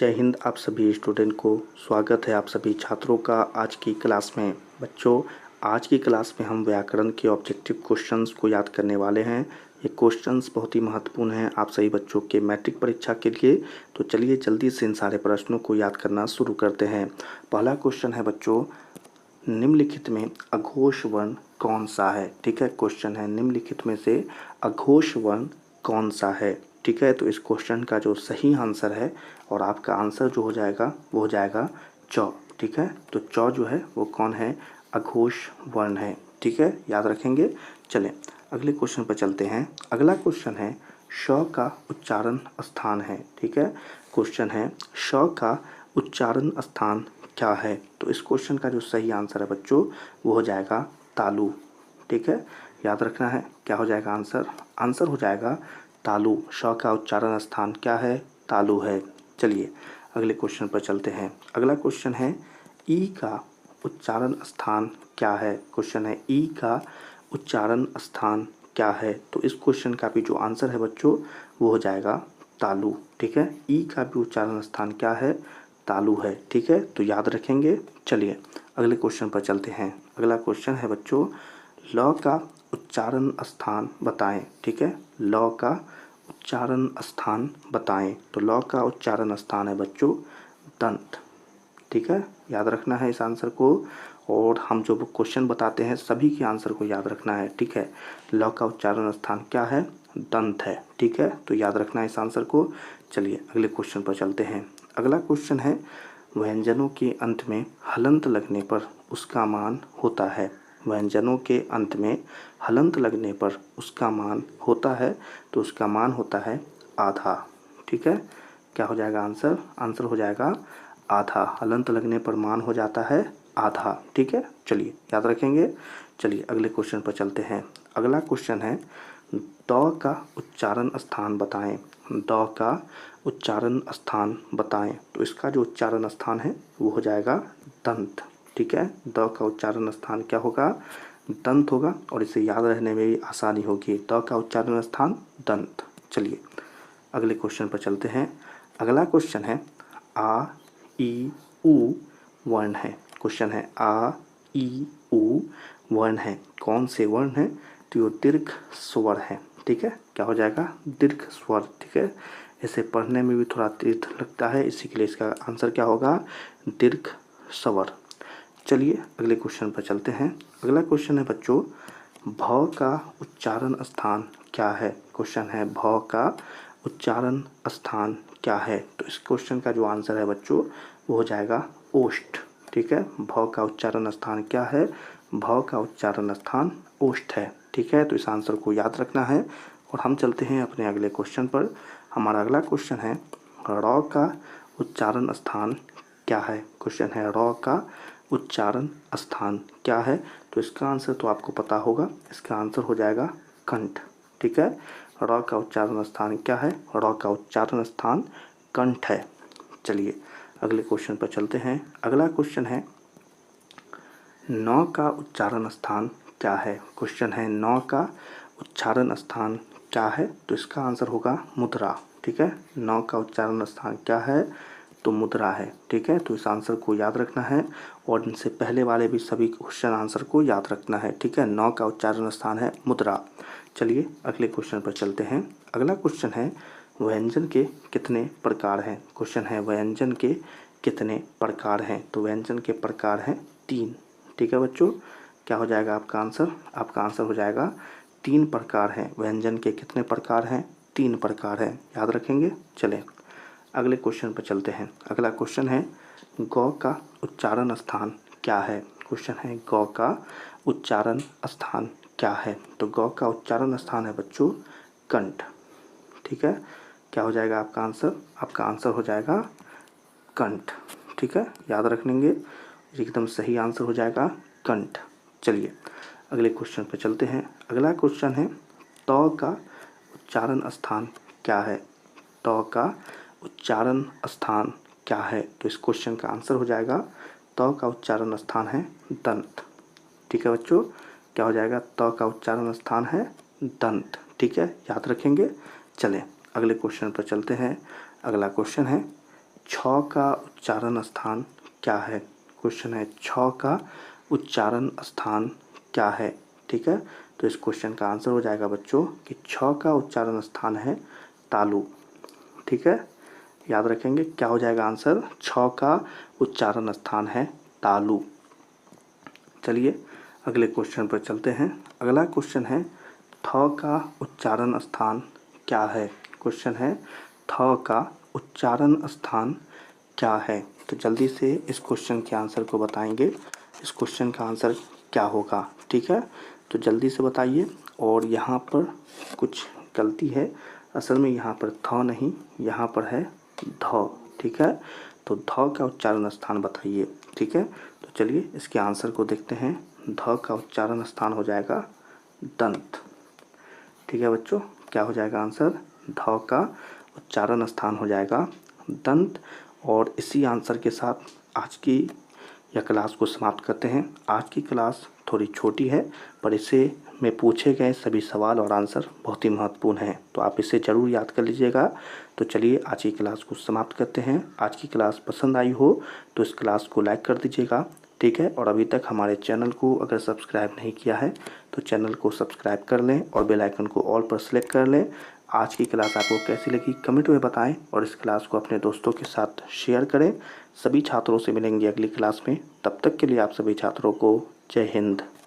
जय हिंद। आप सभी स्टूडेंट को स्वागत है आप सभी छात्रों का आज की क्लास में। बच्चों, आज की क्लास में हम व्याकरण के ऑब्जेक्टिव क्वेश्चंस को याद करने वाले हैं। ये क्वेश्चंस बहुत ही महत्वपूर्ण हैं आप सभी बच्चों के मैट्रिक परीक्षा के लिए। तो चलिए जल्दी से इन सारे प्रश्नों को याद करना शुरू करते हैं। पहला क्वेश्चन है बच्चों, निम्नलिखित में अघोष वर्ण कौन सा है। ठीक है, क्वेश्चन है निम्नलिखित में से अघोष वर्ण कौन सा है। ठीक है, तो इस क्वेश्चन का जो सही आंसर है और आपका आंसर जो हो जाएगा वो हो जाएगा चौ। ठीक है, तो चौ जो है वो कौन है, अघोष वर्ण है। ठीक है, याद रखेंगे। चलें अगले क्वेश्चन पर चलते हैं। अगला क्वेश्चन है श का उच्चारण स्थान है। ठीक है, क्वेश्चन है श का उच्चारण स्थान क्या है। तो इस क्वेश्चन का जो सही आंसर है बच्चों वो हो जाएगा तालु। ठीक है, याद रखना है क्या हो जाएगा आंसर। आंसर हो जाएगा तालु। श का उच्चारण स्थान क्या है, तालु है। चलिए अगले क्वेश्चन पर चलते हैं। अगला क्वेश्चन है ई का उच्चारण स्थान क्या है। क्वेश्चन है ई का उच्चारण स्थान क्या है। तो इस क्वेश्चन का भी जो आंसर है बच्चों वो हो जाएगा तालु। ठीक है, ई का भी उच्चारण स्थान क्या है, तालु है। ठीक है, तो याद रखेंगे। चलिए अगले क्वेश्चन पर चलते हैं। अगला क्वेश्चन है बच्चों, ल का उच्चारण स्थान बताएं। ठीक है, ल का उच्चारण स्थान बताएं। तो ल का उच्चारण स्थान है बच्चों दंत। ठीक है, याद रखना है इस आंसर को। और हम जो क्वेश्चन बताते हैं सभी के आंसर को याद रखना है। ठीक है, ल का उच्चारण स्थान क्या है, दंत है। ठीक है, तो याद रखना है इस आंसर को। चलिए अगले क्वेश्चन पर चलते हैं। अगला क्वेश्चन है व्यंजनों के अंत में हलंत लगने पर उसका मान होता है। व्यंजनों के अंत में हलंत लगने पर उसका मान होता है। तो उसका मान होता है आधा। ठीक है, क्या हो जाएगा आंसर। आंसर हो जाएगा आधा। हलंत लगने पर मान हो जाता है आधा। ठीक है, चलिए याद रखेंगे। चलिए अगले क्वेश्चन पर चलते हैं। अगला क्वेश्चन है द का उच्चारण स्थान बताएं। द का उच्चारण स्थान बताएं। तो इसका जो उच्चारण स्थान है वो हो जाएगा दंत। ठीक है, द का उच्चारण स्थान क्या होगा, दंत होगा। और इसे याद रहने में भी आसानी होगी। द का उच्चारण स्थान दंत। चलिए अगले क्वेश्चन पर चलते हैं। अगला क्वेश्चन है आ ई उ वर्ण है। क्वेश्चन है आ ई उ वर्ण है, कौन से वर्ण है। तो ये दीर्घ स्वर है। ठीक है, क्या हो जाएगा, दीर्घ स्वर। ठीक है, इसे पढ़ने में भी थोड़ा तीर्थ लगता है, इसी के लिए इसका आंसर क्या होगा, दीर्घ स्वर। चलिए अगले क्वेश्चन पर चलते हैं। अगला क्वेश्चन है बच्चों, भ का उच्चारण स्थान क्या है। क्वेश्चन है भ का उच्चारण स्थान क्या है। तो इस क्वेश्चन का जो आंसर है बच्चों वो हो जाएगा ओष्ठ। ठीक है, भ का उच्चारण स्थान क्या है, भ का उच्चारण स्थान ओष्ठ है। ठीक है, तो इस आंसर को याद रखना है। और हम चलते हैं अपने अगले क्वेश्चन पर। हमारा अगला क्वेश्चन है र का उच्चारण स्थान क्या है। क्वेश्चन है र का उच्चारण स्थान क्या है। तो इसका आंसर तो आपको पता होगा, इसका आंसर हो जाएगा कंठ। ठीक है, र का उच्चारण स्थान क्या है, र का उच्चारण स्थान कंठ है। चलिए अगले क्वेश्चन पर चलते हैं। अगला क्वेश्चन है न का उच्चारण स्थान क्या है। क्वेश्चन है न का उच्चारण स्थान क्या है। तो इसका आंसर होगा मुद्रा। ठीक है, न का उच्चारण स्थान क्या है, तो मुद्रा है। ठीक है, तो इस आंसर को याद रखना है और इनसे पहले वाले भी सभी क्वेश्चन आंसर को याद रखना है। ठीक है, न का उच्चारण स्थान है मुद्रा। चलिए अगले क्वेश्चन पर चलते हैं। अगला क्वेश्चन है व्यंजन के कितने प्रकार हैं। क्वेश्चन है व्यंजन के कितने प्रकार हैं। तो व्यंजन के प्रकार हैं 3। ठीक है बच्चों, क्या हो जाएगा आपका आंसर, आपका आंसर हो जाएगा 3 प्रकार हैं। व्यंजन के कितने प्रकार हैं, 3 प्रकार हैं, याद रखेंगे। चलें अगले क्वेश्चन पर चलते हैं। अगला क्वेश्चन है गौ का उच्चारण स्थान क्या है। क्वेश्चन है गौ का उच्चारण स्थान क्या है। तो गौ का उच्चारण स्थान है बच्चों कंठ। ठीक है, क्या हो जाएगा आपका आंसर, आपका आंसर हो जाएगा कंठ। ठीक है, याद रखेंगे, एकदम सही आंसर हो जाएगा कंठ। चलिए अगले क्वेश्चन पर चलते हैं। अगला क्वेश्चन है त का उच्चारण स्थान क्या है। त का उच्चारण स्थान क्या है। तो इस क्वेश्चन का आंसर हो जाएगा त का उच्चारण स्थान है दंत। ठीक है बच्चों, क्या हो जाएगा, त का उच्चारण स्थान है दंत। ठीक है, याद रखेंगे। चलें अगले क्वेश्चन पर चलते हैं। अगला क्वेश्चन है छ का उच्चारण स्थान क्या है। क्वेश्चन है छ का उच्चारण स्थान क्या है। ठीक है, तो इस क्वेश्चन का आंसर हो जाएगा बच्चों कि छ का उच्चारण स्थान है तालु। ठीक है, याद रखेंगे क्या हो जाएगा आंसर, छ का उच्चारण स्थान है तालु। चलिए अगले क्वेश्चन पर चलते हैं। अगला क्वेश्चन है थ का उच्चारण स्थान क्या है। क्वेश्चन है थ का उच्चारण स्थान क्या है। तो जल्दी से इस क्वेश्चन के आंसर को बताएंगे, इस क्वेश्चन का आंसर क्या होगा। ठीक है, तो जल्दी से बताइए। और यहाँ पर कुछ गलती है, असल में यहाँ पर थ नहीं, यहाँ पर है ध। ठीक है, तो ध का उच्चारण स्थान बताइए। ठीक है, तो चलिए इसके आंसर को देखते हैं। ध का उच्चारण स्थान हो जाएगा दंत। ठीक है बच्चों, क्या हो जाएगा आंसर, ध का उच्चारण स्थान हो जाएगा दंत। और इसी आंसर के साथ आज की यह क्लास को समाप्त करते हैं। आज की क्लास थोड़ी छोटी है, पर इसे में पूछे गए सभी सवाल और आंसर बहुत ही महत्वपूर्ण हैं, तो आप इसे ज़रूर याद कर लीजिएगा। तो चलिए आज की क्लास को समाप्त करते हैं। आज की क्लास पसंद आई हो तो इस क्लास को लाइक कर दीजिएगा। ठीक है, और अभी तक हमारे चैनल को अगर सब्सक्राइब नहीं किया है तो चैनल को सब्सक्राइब कर लें और बेल आइकन को ऑल पर सेलेक्ट कर लें। आज की क्लास आपको कैसी लगी कमेंट में बताएं और इस क्लास को अपने दोस्तों के साथ शेयर करें। सभी छात्रों से मिलेंगे अगली क्लास में, तब तक के लिए आप सभी छात्रों को जय हिंद।